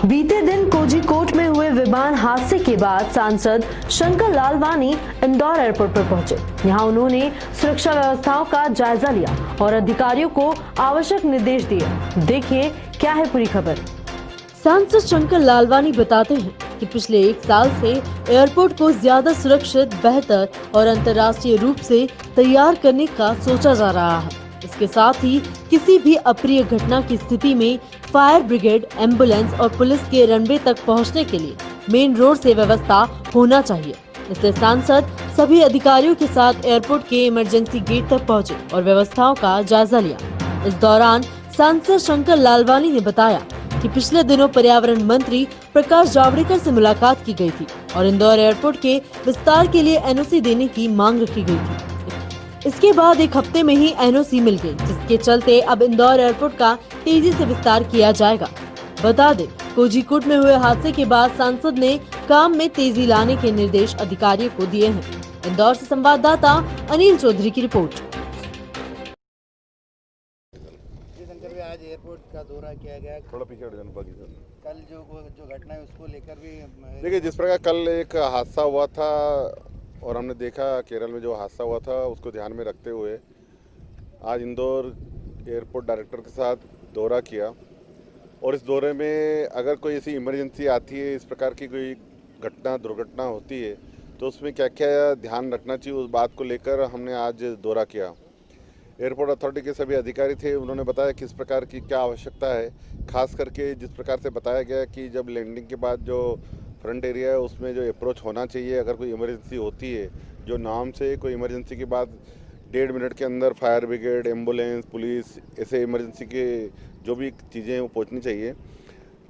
बीते दिन कोझीकोड में हुए विमान हादसे के बाद सांसद शंकर लालवानी इंदौर एयरपोर्ट पर पहुंचे। यहां उन्होंने सुरक्षा व्यवस्थाओं का जायजा लिया और अधिकारियों को आवश्यक निर्देश दिए। देखिए क्या है पूरी खबर। सांसद शंकर लालवानी बताते हैं कि पिछले 1 साल से एयरपोर्ट को ज्यादा सुरक्षित, बेहतर और अंतर्राष्ट्रीय रूप से तैयार करने का सोचा जा रहा है। इसके साथ ही किसी भी अप्रिय घटना की स्थिति में फायर ब्रिगेड, एम्बुलेंस और पुलिस के रनवे तक पहुंचने के लिए मेन रोड से व्यवस्था होना चाहिए। इसलिए सांसद सभी अधिकारियों के साथ एयरपोर्ट के इमरजेंसी गेट तक पहुंचे और व्यवस्थाओं का जायजा लिया। इस दौरान सांसद शंकर लालवानी ने बताया कि पिछले दिनों पर्यावरण मंत्री प्रकाश जावड़ेकर से मुलाकात की गई थी और इंदौर एयरपोर्ट के विस्तार के लिए एनओसी देने की मांग रखी गई थी। इसके बाद 1 हफ्ते में ही एनओसी मिल गई, जिसके चलते अब इंदौर एयरपोर्ट का तेजी से विस्तार किया जाएगा। बता दें, कोझीकोड में हुए हादसे के बाद सांसद ने काम में तेजी लाने के निर्देश अधिकारियों को दिए हैं। इंदौर से संवाददाता अनिल चौधरी की रिपोर्ट। आज एयरपोर्ट का दौरा किया गया, थोड़ा पीछे हट जाना बाकी सर। कल जो घटना है उसको लेकर भी देखिए, जिस प्रकार कल एक हादसा हुआ था और हमने देखा केरल में जो हादसा हुआ था, उसको ध्यान में रखते हुए आज इंदौर एयरपोर्ट डायरेक्टर के साथ दौरा किया। और इस दौरे में अगर कोई ऐसी इमरजेंसी आती है, इस प्रकार की कोई घटना दुर्घटना होती है, तो उसमें क्या क्या ध्यान रखना चाहिए, उस बात को लेकर हमने आज दौरा किया। एयरपोर्ट अथॉरिटी के सभी अधिकारी थे, उन्होंने बताया किस प्रकार की क्या आवश्यकता है। खास करके जिस प्रकार से बताया गया कि जब लैंडिंग के बाद जो फ्रंट एरिया है उसमें जो अप्रोच होना चाहिए, अगर कोई इमरजेंसी होती है, जो नाम से कोई इमरजेंसी के बाद 1.5 मिनट के अंदर फायर ब्रिगेड, एम्बुलेंस, पुलिस, ऐसे इमरजेंसी के जो भी चीज़ें हैं वो पहुँचनी चाहिए।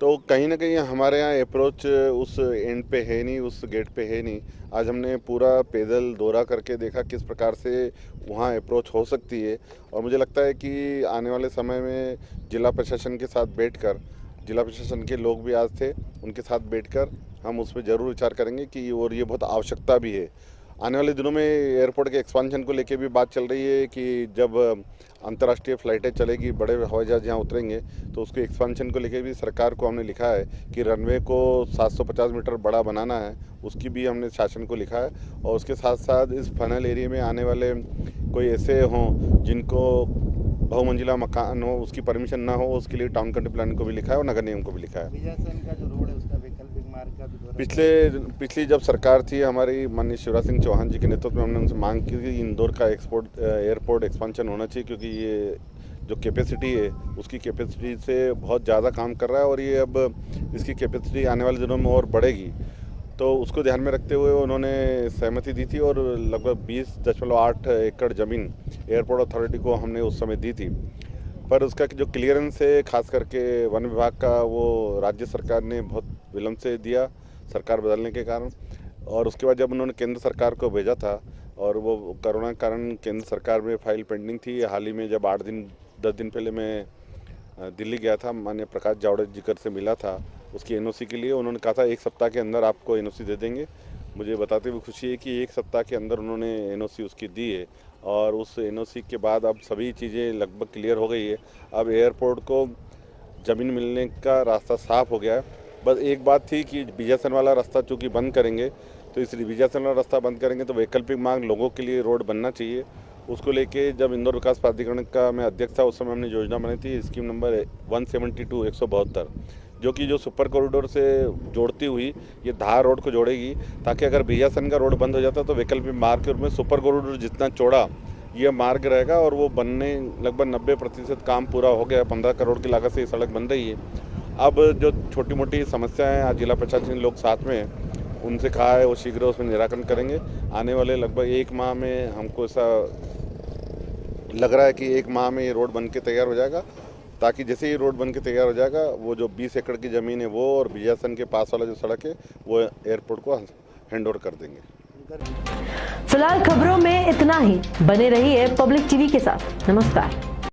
तो कहीं ना कहीं हमारे यहाँ अप्रोच उस एंड पे है नहीं, उस गेट पे है नहीं। आज हमने पूरा पैदल दौरा करके देखा किस प्रकार से वहाँ अप्रोच हो सकती है। और मुझे लगता है कि आने वाले समय में जिला प्रशासन के साथ बैठकर, जिला प्रशासन के लोग भी आज थे, उनके साथ बैठकर हम उस पर ज़रूर विचार करेंगे कि और ये बहुत आवश्यकता भी है। आने वाले दिनों में एयरपोर्ट के एक्सपांशन को लेके भी बात चल रही है कि जब अंतर्राष्ट्रीय फ़्लाइटें चलेगी, बड़े हवाई जहाज़ यहाँ उतरेंगे, तो उसके एक्सपांशन को लेके भी सरकार को हमने लिखा है कि रनवे को 750 मीटर बड़ा बनाना है, उसकी भी हमने शासन को लिखा है। और उसके साथ साथ इस फनल एरिया में आने वाले कोई ऐसे हों जिनको बहुमंजिला मकान हो, उसकी परमिशन ना हो, उसके लिए टाउन कंट्री प्लान को भी लिखा है और नगर निगम को भी लिखा है। विजयसन का जो रोड है उसका वैकल्पिक मार्ग का भी पिछली जब सरकार थी हमारी माननीय शिवराज सिंह चौहान जी के नेतृत्व में, हमने उनसे मांग की कि इंदौर का एयरपोर्ट एक्सपांशन होना चाहिए, क्योंकि ये जो कैपेसिटी है उसकी कैपेसिटी से बहुत ज़्यादा काम कर रहा है और ये अब इसकी कैपेसिटी आने वाले दिनों में और बढ़ेगी। तो उसको ध्यान में रखते हुए उन्होंने सहमति दी थी और लगभग 20.8 एकड़ ज़मीन एयरपोर्ट अथॉरिटी को हमने उस समय दी थी। पर उसका जो क्लियरेंस है, खास करके वन विभाग का, वो राज्य सरकार ने बहुत विलम्ब से दिया, सरकार बदलने के कारण। और उसके बाद जब उन्होंने केंद्र सरकार को भेजा था और वो कोरोना के कारण केंद्र सरकार में फाइल पेंडिंग थी। हाल ही में जब 10 दिन पहले मैं दिल्ली गया था, माननीय प्रकाश जावड़ेकर से मिला था उसकी एनओसी के लिए, उन्होंने कहा था 1 सप्ताह के अंदर आपको एनओसी दे देंगे। मुझे बताते हुए खुशी है कि 1 सप्ताह के अंदर उन्होंने एनओसी उसकी दी है और उस एनओसी के बाद अब सभी चीज़ें लगभग क्लियर हो गई है। अब एयरपोर्ट को ज़मीन मिलने का रास्ता साफ हो गया है। बस एक बात थी कि विजयसन वाला रास्ता चूँकि बंद करेंगे, तो इस विजयसन वाला रास्ता बंद करेंगे तो वैकल्पिक मार्ग लोगों के लिए रोड बनना चाहिए। उसको लेके जब इंदौर विकास प्राधिकरण का मैं अध्यक्ष था, उस समय हमने योजना बनाई थी, स्कीम नंबर 172 जो सुपर कॉरिडोर से जोड़ती हुई ये धार रोड को जोड़ेगी, ताकि अगर विजयसन का रोड बंद हो जाता तो वैकल्पिक मार्ग के रूप में सुपर कॉरिडोर जितना चौड़ा ये मार्ग रहेगा और वो बनने लगभग 90% काम पूरा हो गया। 15 करोड़ की लागत से ये सड़क बन रही है। अब जो छोटी मोटी समस्याएं आज जिला प्रशासन लोग साथ में हैं, उनसे कहा है वो शीघ्र उसमें निराकरण करेंगे। आने वाले लगभग 1 माह में हमको ऐसा लग रहा है कि 1 माह में ये रोड बन के तैयार हो जाएगा, ताकि जैसे ही रोड बन के तैयार हो जाएगा वो जो 20 एकड़ की ज़मीन है वो और विजयसन के पास वाला जो सड़क है वो एयरपोर्ट को हैंडओवर कर देंगे। फिलहाल खबरों में इतना ही। बने रहिए पब्लिक टीवी के साथ। नमस्कार।